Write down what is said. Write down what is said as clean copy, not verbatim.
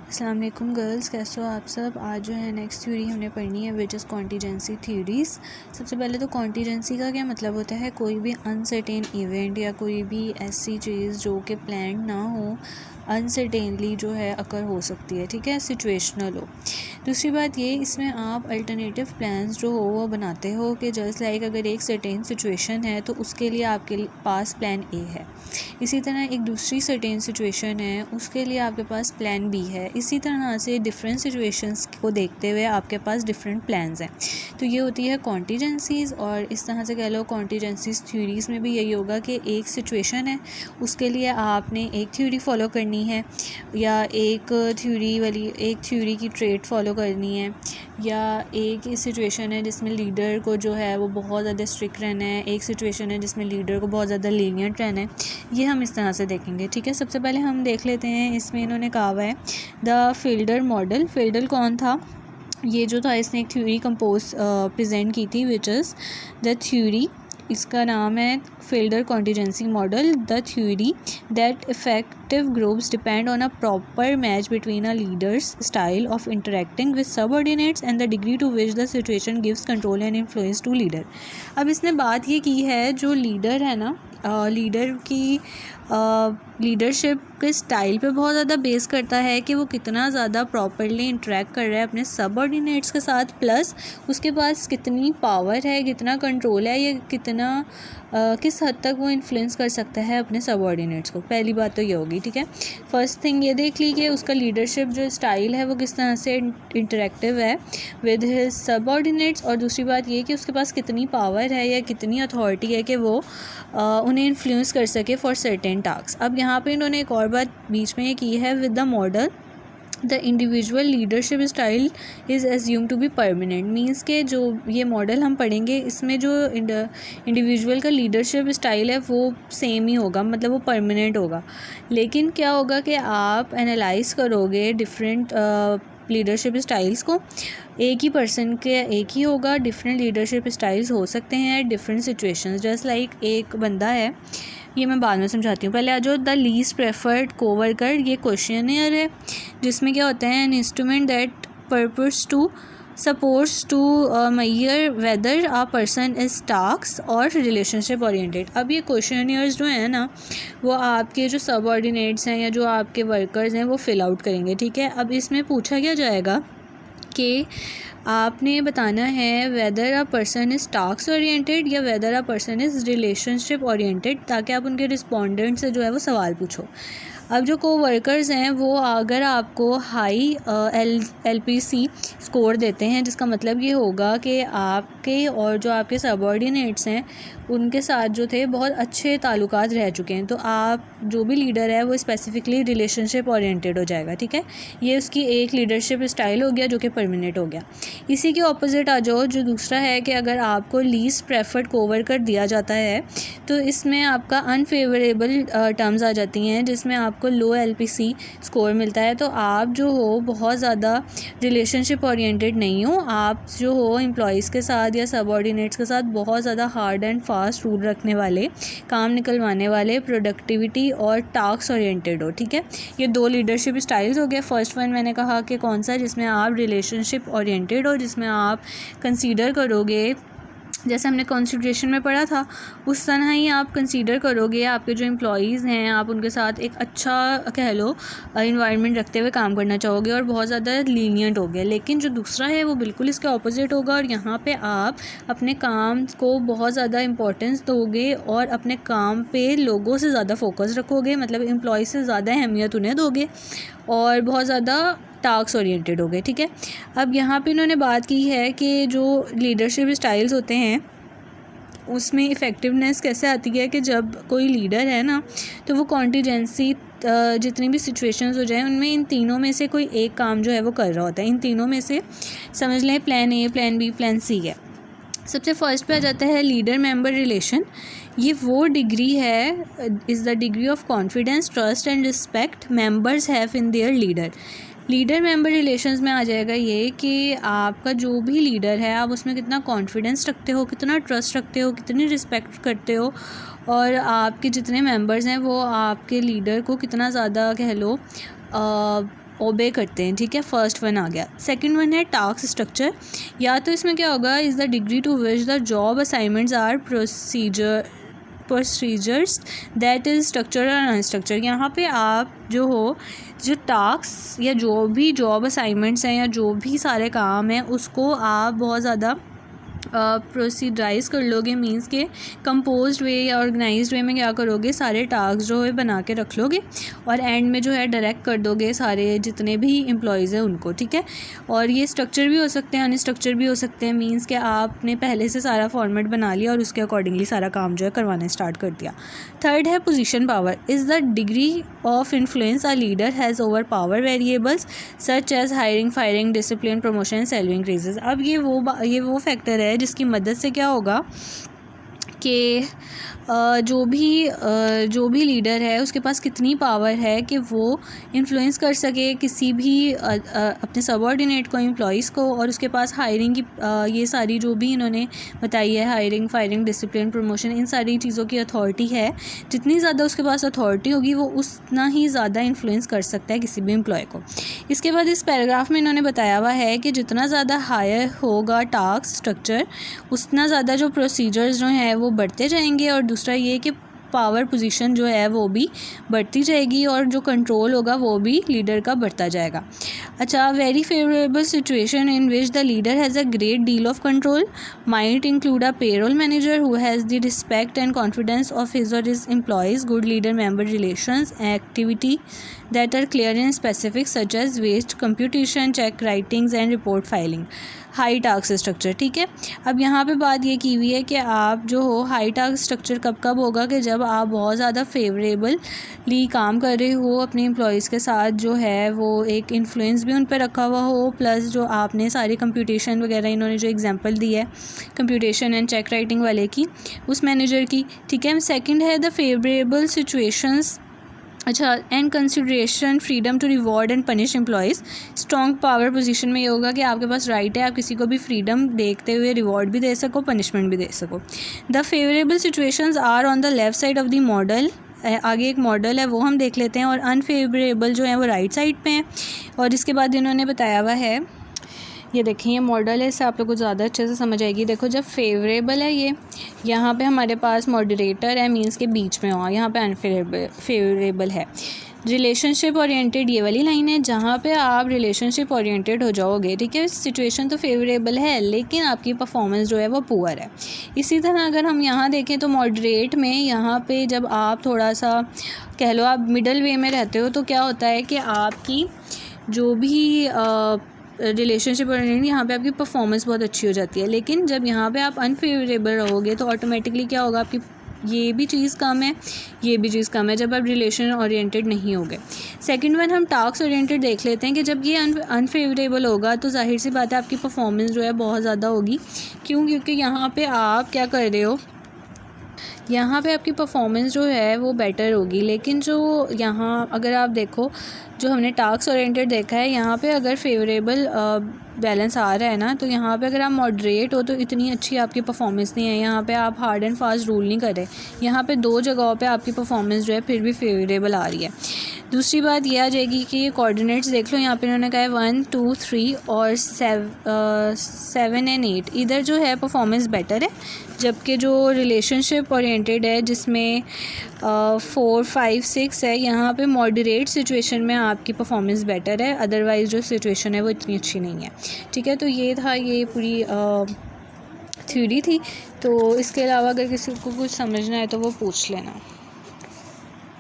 अस्सलाम वालेकुम गर्ल्स, कैसे हो आप सब। आज जो है नेक्स्ट थ्योरी हमने पढ़नी है विच इज़ कॉन्टीजेंसी थ्योरीज़। सबसे पहले तो कॉन्टीजेंसी का क्या मतलब होता है, कोई भी अनसर्टेन इवेंट या कोई भी ऐसी चीज़ जो कि प्लान ना हो, अनसर्टेनली जो है अकर हो सकती है, ठीक है, सिचुएशनल हो। दूसरी बात ये, इसमें आप अल्टरनेटिव प्लान्स जो हो वो बनाते हो कि जस्ट लाइक अगर एक सर्टेन सिचुएशन है तो उसके लिए आपके पास प्लान ए है, इसी तरह एक दूसरी सर्टेन सिचुएशन है उसके लिए आपके पास प्लान बी है। इसी तरह से डिफरेंट सिचुएशंस को देखते हुए आपके पास डिफरेंट प्लान्स हैं। तो ये होती है कॉन्टीजेंसीज़। और इस तरह से कह लो कॉन्टीजेंसीज़ थ्योरीज़ में भी यही होगा कि एक सिचुएशन है, उसके लिए आपने एक थ्योरी फॉलो करनी है, या एक थ्योरी की ट्रेट फॉलो करनी है, या एक सिचुएशन है जिसमें लीडर को जो है वो बहुत ज़्यादा स्ट्रिक्ट रहना है, एक सिचुएशन है जिसमें लीडर को बहुत ज़्यादा लीनियंट रहना है। ये हम इस तरह से देखेंगे, ठीक है। सबसे पहले हम देख लेते हैं, इसमें इन्होंने कहा हुआ है द फील्डर मॉडल। फील्डर कौन था, ये जो था इसने एक थ्योरी कंपोज प्रेजेंट की थी विच इज़ द थ्योरी, इसका नाम है Fiedler contingency model. The theory that effective groups depend on a proper match between a leader's style of interacting with subordinates and the degree to which the situation gives control and influence to leader. अब इसने बात ये की है, जो leader है ना, leader की लीडरशिप के स्टाइल पे बहुत ज़्यादा बेस करता है कि वो कितना ज़्यादा प्रॉपरली इंटरेक्ट कर रहा है अपने सबऑर्डिनेट्स के साथ, प्लस उसके पास कितनी पावर है, कितना कंट्रोल है, या कितना किस हद तक वो इन्फ्लुएंस कर सकता है अपने सबऑर्डिनेट्स को। पहली बात तो ये होगी, ठीक है। फर्स्ट थिंग ये देख ली कि उसका लीडरशिप जो स्टाइल है वो किस तरह से इंटरेक्टिव है विद हिज सबऑर्डिनेट्स, और दूसरी बात ये कि उसके पास कितनी पावर है या कितनी अथॉरिटी है कि वो उन्हें इन्फ्लुएंस कर सके फॉर सर्टेन टास्क। अब यहाँ पे इन्होंने एक और बात बीच में ये की है, with the model the individual leadership style is assume to be permanent. Means के जो ये मॉडल हम पढ़ेंगे इसमें जो इंडिविजुअल का लीडरशिप स्टाइल है वो सेम ही होगा, मतलब वो परमानेंट होगा। लेकिन क्या होगा कि आप एनालाइज करोगे डिफरेंट लीडरशिप स्टाइल्स को, एक ही पर्सन के एक ही होगा, डिफरेंट लीडरशिप स्टाइल्स हो सकते हैं डिफरेंट सिचुएशंस। जस्ट लाइक एक बंदा है, ये मैं बाद में समझाती हूँ, पहले आ जाओ। द लीस्ट प्रेफर्ड कोवर्कर, ये क्वेश्चनियर है जिसमें क्या होता है, an instrument that purpose to supports to measure whether a person is task और रिलेशनशिप ओरिएंटेड। अब ये क्वेश्चनियर्स जो हैं ना, वो आपके जो सबऑर्डिनेट्स हैं या जो आपके वर्कर्स हैं वो फिल आउट करेंगे, ठीक है। अब इसमें पूछा क्या जाएगा कि आपने बताना है whether a person is task oriented या whether a person is relationship oriented, ताकि आप उनके रिस्पोंडेंट से जो है वो सवाल पूछो। अब जो कोवर्कर्स हैं वो अगर आपको हाई LPC स्कोर देते हैं, जिसका मतलब ये होगा कि आपके और जो आपके सबऑर्डिनेट्स हैं उनके साथ जो थे बहुत अच्छे ताल्लुकात रह चुके हैं, तो आप जो भी लीडर है वो स्पेसिफिकली रिलेशनशिप ओरिएंटेड हो जाएगा, ठीक है। ये उसकी एक लीडरशिप स्टाइल हो गया जो कि परमानेंट हो गया। इसी के ऑपोजिट आ जाओ, जो दूसरा है कि अगर आपको लीस्ट प्रेफर्ड कोवर्कर दिया जाता है तो इसमें आपका अनफेवरेबल टर्म्स आ जाती हैं, जिसमें आपको लो LPC स्कोर मिलता है। तो आप जो हो बहुत ज़्यादा रिलेशनशिप ओरिएंटेड नहीं हो, आप जो हो एम्प्लॉयज़ के साथ या सबऑर्डिनेट्स के साथ बहुत ज़्यादा हार्ड एंड फास्ट रूल रखने वाले, काम निकलवाने वाले, प्रोडक्टिविटी और टास्क ओरिएंटेड हो, ठीक है। ये दो लीडरशिप स्टाइल्स हो गए। फर्स्ट वन मैंने कहा कि कौन सा, जिसमें आप रिलेशनशिप ओरिएंटेड हो, जिसमें आप कंसीडर करोगे, जैसे हमने कंसिडरेशन में पढ़ा था उस तरह ही आप कंसीडर करोगे आपके जो एम्प्लॉयज़ हैं, आप उनके साथ एक अच्छा कह लो इन्वायरमेंट रखते हुए काम करना चाहोगे और बहुत ज़्यादा लीनियंट हो गया। लेकिन जो दूसरा है वो बिल्कुल इसके ऑपोजिट होगा, और यहाँ पे आप अपने काम को बहुत ज़्यादा इंपॉर्टेंस दोगे और अपने काम पे लोगों से ज़्यादा फोकस रखोगे, मतलब एम्प्लॉय से ज़्यादा अहमियत उन्हें दोगे और बहुत ज़्यादा टास्क ओरिएंटेड हो गए, ठीक है। अब यहाँ पे इन्होंने बात की है कि जो लीडरशिप स्टाइल्स होते हैं उसमें इफ़ेक्टिवनेस कैसे आती है कि जब कोई लीडर है ना तो वो कॉन्टीजेंसी जितनी भी सिचुएशंस हो जाए उनमें इन तीनों में से कोई एक काम जो है वो कर रहा होता है। इन तीनों में से समझ लें plan A, plan B, plan C है। सबसे फर्स्ट पे आ जाता है लीडर मेंबर रिलेशन। ये वो डिग्री है, is the degree of confidence, trust and respect members have in their leader. Leader member relations में आ जाएगा ये कि आपका जो भी लीडर है आप उसमें कितना कॉन्फिडेंस रखते हो, कितना ट्रस्ट रखते हो, कितनी रिस्पेक्ट करते हो, और आपके जितने मेंबर्स हैं वो आपके लीडर को कितना ज़्यादा कह लो ओबे करते हैं, ठीक है। फर्स्ट वन आ गया। सेकंड वन है टास्क स्ट्रक्चर। या तो इसमें क्या होगा, is the degree to which the job assignments are procedures that is structure और अनस्ट्रक्चर। यहाँ पे आप जो टास्क या जो भी जॉब असाइनमेंट्स हैं या जो भी सारे काम हैं उसको आप बहुत ज़्यादा प्रोसीडराइज कर लोगे, मींस के कंपोज्ड वे या ऑर्गेनाइज्ड वे में क्या करोगे, सारे टास्क जो है बना के रख लोगे और एंड में जो है डायरेक्ट कर दोगे सारे जितने भी एम्प्लॉयज़ हैं उनको, ठीक है। और ये स्ट्रक्चर भी हो सकते हैं, अनस्ट्रक्चर भी हो सकते हैं, मींस के आपने पहले से सारा फॉर्मेट बना लिया और उसके अकॉर्डिंगली सारा काम जो है करवाना स्टार्ट कर दिया। थर्ड है position power. Is the degree of influence a leader has over power variables such as hiring, firing, discipline, promotion, salary increases. अब ये वो फैक्टर है जिसकी मदद से क्या होगा कि जो भी लीडर है उसके पास कितनी पावर है कि वो इन्फ्लुएंस कर सके किसी भी अपने सबऑर्डिनेट को, एम्प्लॉइज़ को, और उसके पास हायरिंग की ये सारी जो भी इन्होंने बताई है, हायरिंग, फायरिंग, डिसिप्लिन, प्रमोशन, इन सारी चीज़ों की अथॉरिटी है। जितनी ज़्यादा उसके पास अथॉरिटी होगी वो उतना ही ज़्यादा इन्फ्लुएंस कर सकता है किसी भी एम्प्लॉय को। इसके बाद इस पैराग्राफ में इन्होंने बताया हुआ है कि जितना ज़्यादा हायर होगा टास्क स्ट्रक्चर उतना ज़्यादा जो प्रोसीजर्स जो हैं वो बढ़ते जाएंगे, और दूसरा ये कि पावर पोजीशन जो है वो भी बढ़ती जाएगी और जो कंट्रोल होगा वो भी लीडर का बढ़ता जाएगा। अच्छा, very favourable situation in which the leader has a great deal of control might include a payroll manager who has the respect and confidence of his और his employees, good leader member relations, activity that are clear and specific such as waste computation, check writings and report filing, high task structure, ठीक है। अब यहाँ पे बात ये की हुई है कि आप जो हो हाई टास्क स्ट्रक्चर कब होगा कि जब आप बहुत ज़्यादा फेवरेबली काम कर रहे हो अपने एम्प्लॉयज़ के साथ, जो है वो एक इन्फ्लुएंस भी उन पर रखा हुआ हो, प्लस जो आपने सारी कंप्यूटेशन वगैरह इन्होंने जो एग्जांपल दी है कंप्यूटेशन एंड चेक राइटिंग वाले की, उस मैनेजर की, ठीक है। सेकंड है द फेवरेबल सिचुएशंस, अच्छा, and consideration freedom to reward and punish employees. Strong power position में ये होगा कि आपके पास राइट है, आप किसी को भी फ्रीडम देखते हुए रिवॉर्ड भी दे सको, पनिशमेंट भी दे सको। The favourable situations are on the left side of the model. आगे एक मॉडल है वो हम देख लेते हैं, और अनफेवरेबल जो है वो राइट साइड पे हैं। और इसके बाद इन्होंने बताया हुआ है, ये देखें ये मॉडल है, इससे आप लोग को ज़्यादा अच्छे से समझ आएगी। देखो जब फेवरेबल है ये, यहाँ पे हमारे पास मॉडरेटर है, मींस के बीच में हो, यहाँ पे फेवरेबल है। रिलेशनशिप ओरिएंटेड ये वाली लाइन है जहाँ पे आप रिलेशनशिप ओरिएंटेड हो जाओगे, ठीक है। सिचुएशन तो फेवरेबल है लेकिन आपकी परफॉर्मेंस जो है वो पुअर है। इसी तरह अगर हम यहाँ देखें तो मॉडरेट में यहाँ पे जब आप थोड़ा सा कह लो आप मिडल वे में रहते हो तो क्या होता है कि आपकी जो भी रिलेशनशिप ओरिएंटेड यहाँ पे आपकी परफॉर्मेंस बहुत अच्छी हो जाती है। लेकिन जब यहाँ पे आप अनफेवरेबल रहोगे तो ऑटोमेटिकली क्या होगा, आपकी ये भी चीज़ कम है, ये भी चीज़ कम है जब आप रिलेशन ओरिएंटेड नहीं होगे। सेकंड वन हम टास्क ओरिएंटेड देख लेते हैं कि जब ये अनफेवरेबल होगा तो जाहिर सी बात है आपकी परफॉर्मेंस जो है बहुत ज़्यादा होगी। क्यों? क्योंकि यहाँ पे आप क्या कर रहे हो, यहाँ पे आपकी परफॉर्मेंस जो है वो बेटर होगी। लेकिन जो यहाँ अगर आप देखो जो हमने टास्क ओरिएंटेड देखा है, यहाँ पे अगर फेवरेबल बैलेंस आ रहा है ना, तो यहाँ पे अगर आप मॉडरेट हो तो इतनी अच्छी आपकी परफॉर्मेंस नहीं है। यहाँ पे आप हार्ड एंड फास्ट रूल नहीं कर रहे, यहाँ पे दो जगहों पे आपकी परफॉर्मेंस जो है फिर भी फेवरेबल आ रही है। दूसरी बात यह आ जाएगी कि ये कोऑर्डिनेट्स देख लो, यहाँ पे इन्होंने कहा है 1, 2, 3 और 7 एंड 8, इधर जो है परफॉर्मेंस बेटर है, जबकि जो रिलेशनशिप ओरिएंटेड है जिसमें 4, 5, 6 है, यहाँ पे मॉडरेट सिचुएशन में आपकी परफॉर्मेंस बेटर है, अदरवाइज़ जो सिचुएशन है वो इतनी अच्छी नहीं है, ठीक है। तो ये था, ये पूरी थ्योरी थी। तो इसके अलावा अगर किसी को कुछ समझना है तो वो पूछ लेना।